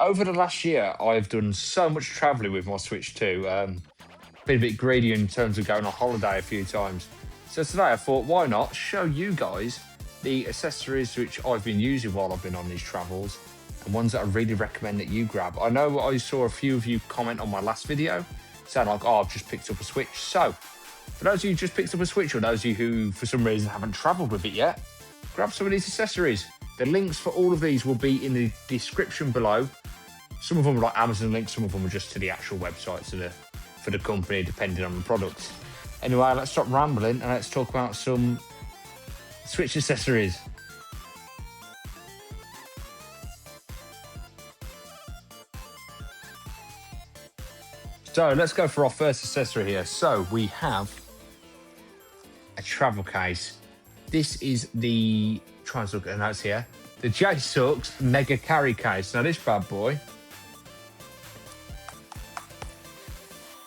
Over the last year, I've done so much traveling with my Switch 2. Been a bit greedy in terms of going on holiday a few times. So today I thought, why not show you guys the accessories which I've been using while I've been on these travels and ones that I really recommend that you grab. I know I saw a few of you comment on my last video saying like, oh, I've just picked up a Switch. So for those of you who just picked up a Switch or those of you who for some reason haven't traveled with it yet, grab some of these accessories. The links for all of these will be in the description below. Some of them are like Amazon links, some of them are just to the actual websites for the company, depending on the products. Anyway, let's stop rambling and let's talk about some Switch accessories. So let's go for our first accessory here. So we have a travel case. This is the, try and look at the notes here, the J-Sucks Mega Carry Case. Now this bad boy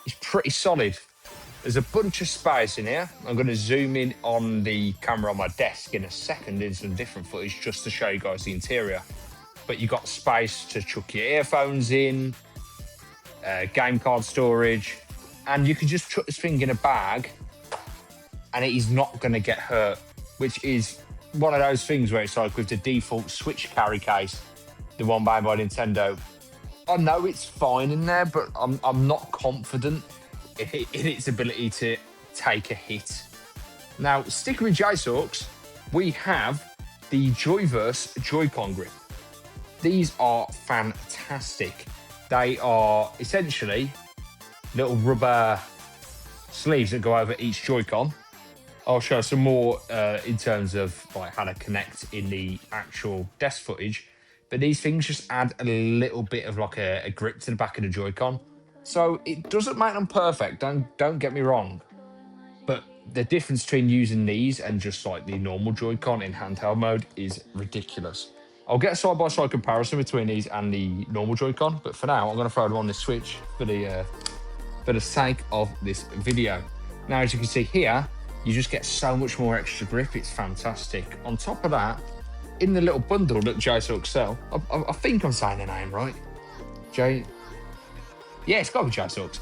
is pretty solid. There's a bunch of space in here. I'm going to zoom in on the camera on my desk in a second in some different footage just to show you guys the interior. But you've got space to chuck your earphones in, game card storage, and you can just chuck this thing in a bag and it is not going to get hurt, which is one of those things where it's like with the default Switch carry case, the one made by Nintendo. I know it's fine in there, but I'm not confident in its ability to take a hit. Now, sticking with J-Sucks, we have the Joyverse Joy-Con grip. These are fantastic. They are essentially little rubber sleeves that go over each Joy-Con. I'll show some more in terms of like how to connect in the actual desk footage. But these things just add a little bit of like a grip to the back of the Joy-Con. So it doesn't make them perfect, don't get me wrong. But the difference between using these and just like the normal Joy-Con in handheld mode is ridiculous. I'll get a side-by-side comparison between these and the normal Joy-Con, but for now I'm going to throw them on this Switch for the sake of this video. Now, as you can see here, you just get so much more extra grip. It's fantastic. On top of that, in the little bundle that J-Sucks sell, I think I'm saying the name right. Yeah, it's got to be J-Sucks.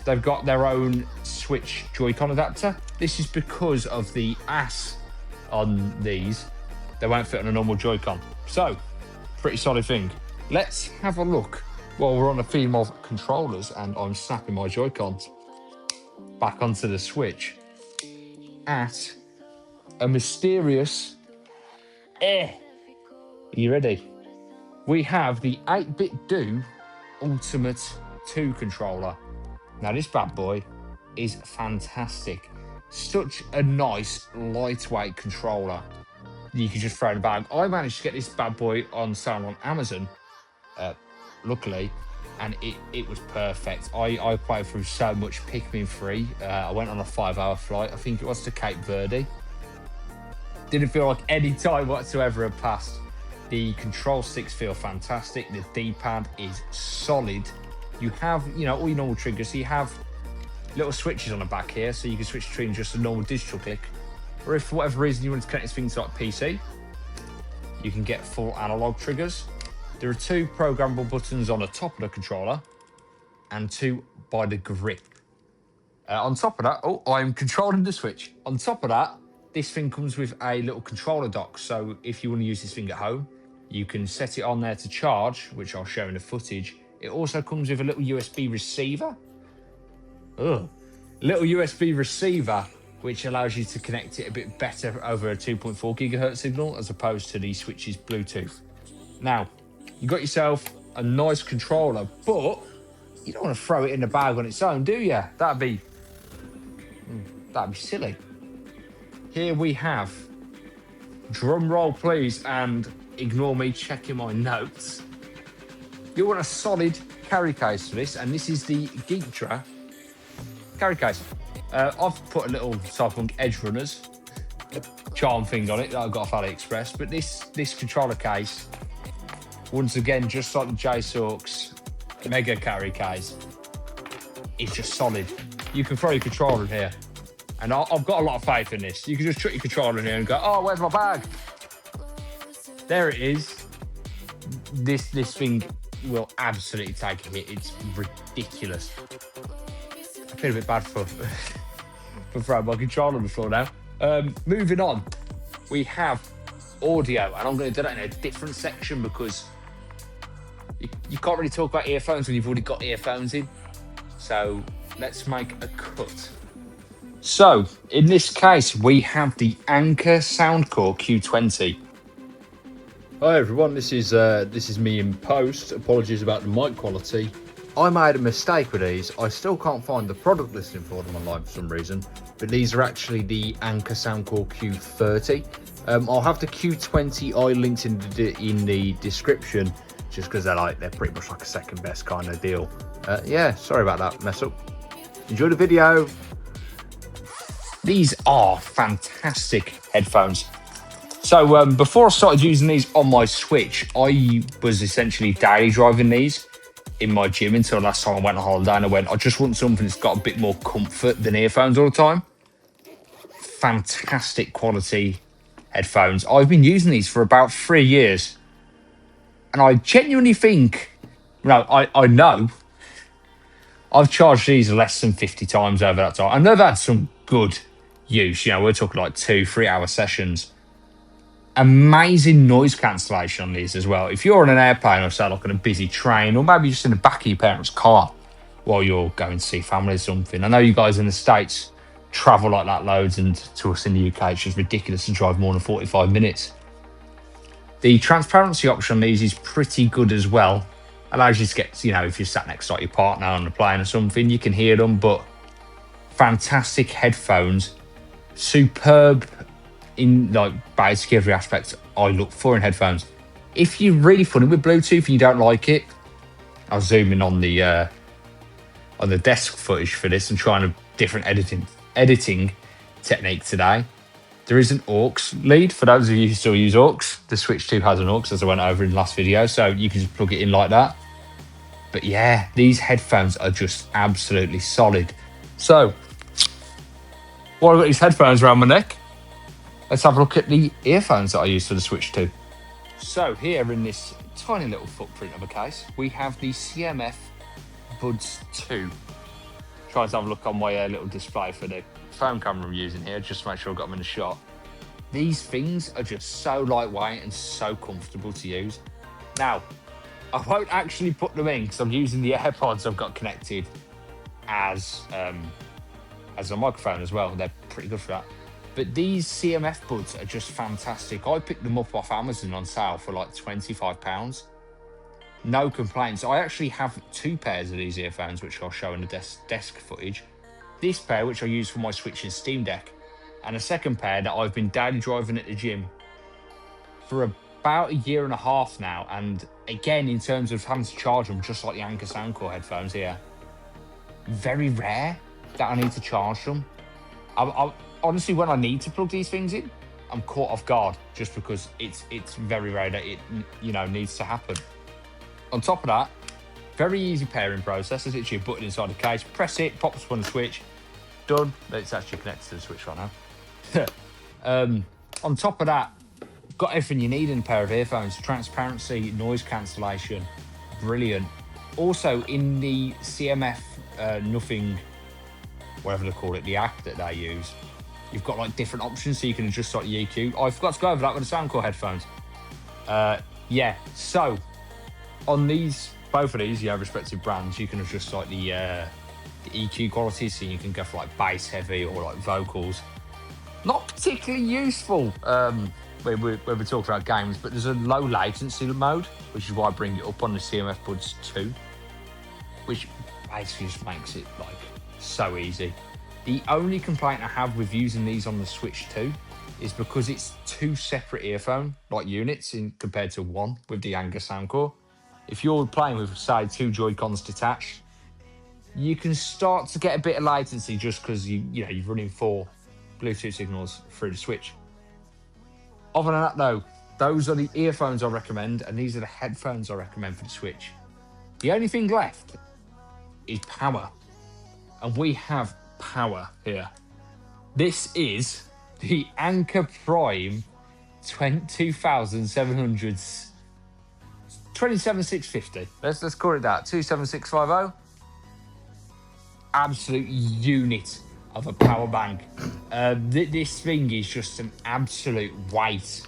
They've got their own Switch Joy-Con adapter. This is because of the ass on these. They won't fit on a normal Joy-Con. So, pretty solid thing. Let's have a look while we're on the theme of controllers and I'm snapping my Joy-Cons back onto the Switch at a mysterious... Are you ready? We have the 8-Bit Do Ultimate 2 controller. Now this bad boy is fantastic. Such a nice lightweight controller. You can just throw in a bag. I managed to get this bad boy on sale on Amazon, luckily, and it was perfect. I played through so much Pikmin 3. I went on a 5-hour flight, I think it was, to Cape Verde. Didn't feel like any time whatsoever had passed. The control sticks feel fantastic. The D-pad is solid. You have, you know, all your normal triggers. So you have little switches on the back here, so you can switch between just a normal digital click. Or if for whatever reason you want to connect this thing to like PC, you can get full analog triggers. There are 2 programmable buttons on the top of the controller and 2 by the grip. On top of that, oh, I'm controlling the Switch. On top of that, this thing comes with a little controller dock. So if you want to use this thing at home, you can set it on there to charge, which I'll show in the footage. It also comes with a little USB receiver. Little USB receiver, which allows you to connect it a bit better over a 2.4 gigahertz signal as opposed to the Switch's Bluetooth. Now, you got yourself a nice controller, but you don't want to throw it in the bag on its own, do you? That'd be silly. Here we have, drum roll please, and ignore me checking my notes. You want a solid carry case for this, and this is the Geekdra carry case. I've put a little Cyberpunk Edge Runners charm thing on it that I got off AliExpress, but this controller case, once again, just like the J-Sucks Mega Carry case, is just solid. You can throw your controller in here, and I've got a lot of faith in this. You can just chuck your controller in here and go, oh, where's my bag? There it is. This thing will absolutely take a hit. It's ridiculous. I feel a bit bad for for throwing my controller on the floor now. Moving on, we have audio, and I'm going to do that in a different section because you can't really talk about earphones when you've already got earphones in. So let's make a cut. So in this case, we have the Anker Soundcore Q20. Hi everyone, this is me in post. Apologies about the mic quality. I made a mistake with these. I still can't find the product listing for them online for some reason, but these are actually the Anker Soundcore Q30. I'll have the Q20 I linked in the description, just because they're pretty much like a second best kind of deal. Yeah, sorry about that mess up. Enjoy the video. These are fantastic headphones. So before I started using these on my Switch, I was essentially daily driving these in my gym until last time I went on holiday, and I just want something that's got a bit more comfort than earphones all the time. Fantastic quality headphones. I've been using these for about 3 years, and I genuinely think, I know I've charged these less than 50 times over that time. And they've had some good use. We're talking like 2-3 hour sessions. Amazing noise cancellation on these as well. If you're on an airplane or say like on a busy train, or maybe just in the back of your parents' car while you're going to see family or something. I know you guys in the States travel like that loads, and to us in the UK, it's just ridiculous to drive more than 45 minutes. The transparency option on these is pretty good as well. Allows you to get, if you're sat next to like your partner on the plane or something, you can hear them, but fantastic headphones. Superb in like basically every aspect I look for in headphones. If you're really funny with Bluetooth and you don't like it, I'll zoom in on the desk footage for this and trying a different editing technique today. There is an aux lead for those of you who still use aux. The Switch 2 has an aux, as I went over in the last video, so you can just plug it in like that. But yeah, these headphones are just absolutely solid. So, while I've got these headphones around my neck, let's have a look at the earphones that I use for the Switch 2. So here in this tiny little footprint of a case, we have the CMF Buds 2. Try to have a look on my little display for the phone camera I'm using here, just to make sure I've got them in the shot. These things are just so lightweight and so comfortable to use. Now, I won't actually put them in because I'm using the AirPods I've got connected as a microphone as well. They're pretty good for that. But these CMF buds are just fantastic. I picked them up off Amazon on sale for like £25. No complaints. I actually have 2 pairs of these earphones, which I'll show in the desk footage. This pair, which I use for my Switch and Steam Deck, and a second pair that I've been daily driving at the gym for about 1.5 years now. And again, in terms of having to charge them, just like the Anker Soundcore headphones here, very rare that I need to charge them. I honestly, when I need to plug these things in, I'm caught off guard just because it's very rare that it needs to happen. On top of that, very easy pairing process. There's literally a button inside the case. Press it, pops up on the Switch. Done. It's actually connected to the Switch right now. On top of that, got everything you need in a pair of earphones. Transparency, noise cancellation, brilliant. Also in the CMF nothing, whatever they call it, the app that they use, you've got like different options so you can adjust like the EQ. I forgot to go over that with the Soundcore headphones. Yeah, so on both of these, respective brands, you can adjust like the EQ quality, so you can go for like bass heavy or like vocals. Not particularly useful when we're talking about games, but there's a low latency mode, which is why I bring it up on the CMF Buds 2, which basically just makes it like so easy. The only complaint I have with using these on the Switch 2 is because it's 2 separate earphone like units compared to one with the Anker Soundcore. If you're playing with, say, 2 Joy-Cons detached, you can start to get a bit of latency just because you're running 4 Bluetooth signals through the Switch. Other than that, though, those are the earphones I recommend, and these are the headphones I recommend for the Switch. The only thing left is power, and we have power here. This is the Anker Prime 2700 27650. Let's call it that. 27650. Absolute unit of a power bank. This thing is just an absolute weight.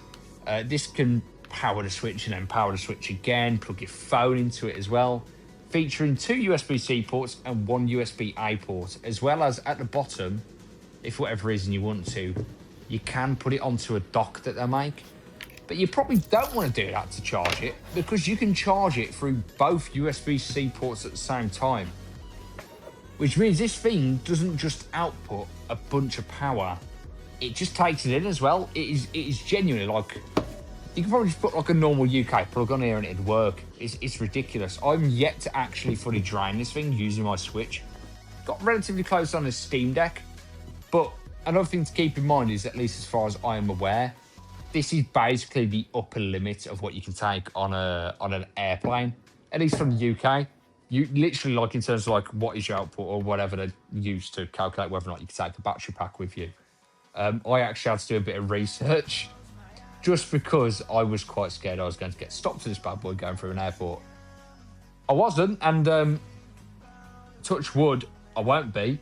This can power the switch and then power the switch again. Plug your phone into it as well. Featuring 2 USB-C ports and 1 USB-A port, as well as at the bottom, if for whatever reason you want to, you can put it onto a dock that they make. But you probably don't want to do that to charge it, because you can charge it through both USB-C ports at the same time. Which means this thing doesn't just output a bunch of power, it just takes it in as well. It is genuinely like, you can probably just put like a normal UK plug on here and it'd work. It's ridiculous. I'm yet to actually fully drain this thing using my Switch. Got relatively close on the Steam Deck, but another thing to keep in mind is, at least as far as I am aware, this is basically the upper limit of what you can take on an airplane, at least from the UK. You literally, like, in terms of like what is your output or whatever they use to calculate whether or not you can take the battery pack with you. I actually had to do a bit of research just because I was quite scared I was going to get stopped to this bad boy going through an airport. I wasn't, and touch wood, I won't be,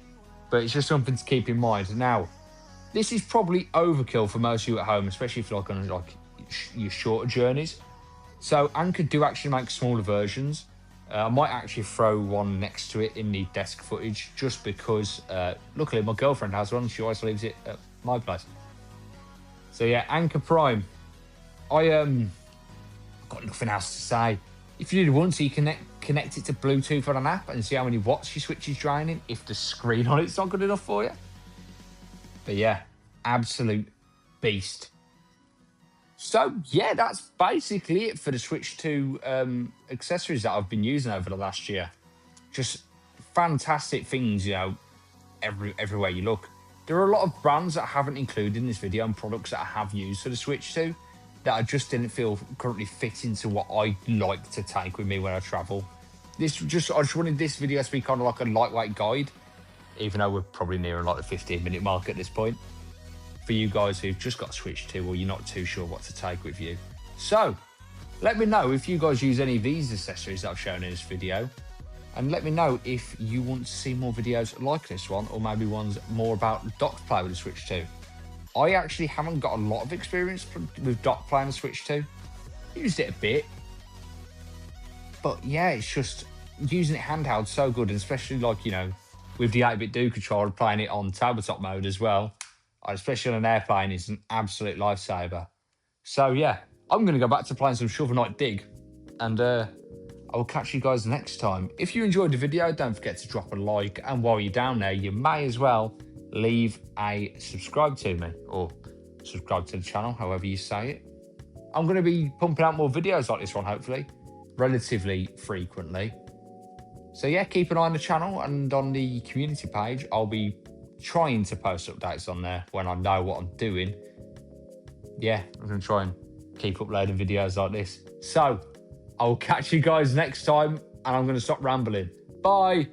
but it's just something to keep in mind. Now, this is probably overkill for most of you at home, especially if you're like on like your shorter journeys. So Anker do actually make smaller versions. I might actually throw one next to it in the desk footage, just because luckily my girlfriend has one. She always leaves it at my place. So yeah, Anker Prime. I got nothing else to say. If you did want to, you connect it to Bluetooth on an app and see how many watts your Switch is draining if the screen on it's not good enough for you. But yeah, absolute beast. So yeah, that's basically it for the Switch 2 accessories that I've been using over the last year. Just fantastic things, you know, everywhere you look. There are a lot of brands that I haven't included in this video and products that I have used for the Switch 2 that I just didn't feel currently fit into what I like to take with me when I travel. I just wanted this video to be kind of like a lightweight guide, even though we're probably nearing like the 15-minute mark at this point, for you guys who've just got a Switch 2 or you're not too sure what to take with you. So let me know if you guys use any of these accessories that I've shown in this video, and let me know if you want to see more videos like this one, or maybe ones more about docked play with the Switch 2. I actually haven't got a lot of experience with dock play on the Switch 2. Used it a bit, but yeah, it's just using it handheld so good, and especially like, you know, with the 8-bit Do controller, playing it on tabletop mode as well, especially on an airplane, is an absolute lifesaver. So yeah, I'm going to go back to playing some Shovel Knight Dig, and I will catch you guys next time. If you enjoyed the video, don't forget to drop a like, and while you're down there, you may as well leave a subscribe to me, or subscribe to the channel, however you say it. I'm going to be pumping out more videos like this one, hopefully, relatively frequently. So yeah, keep an eye on the channel, and on the community page, I'll be trying to post updates on there when I know what I'm doing. Yeah, I'm going to try and keep uploading videos like this. So I'll catch you guys next time, and I'm going to stop rambling. Bye.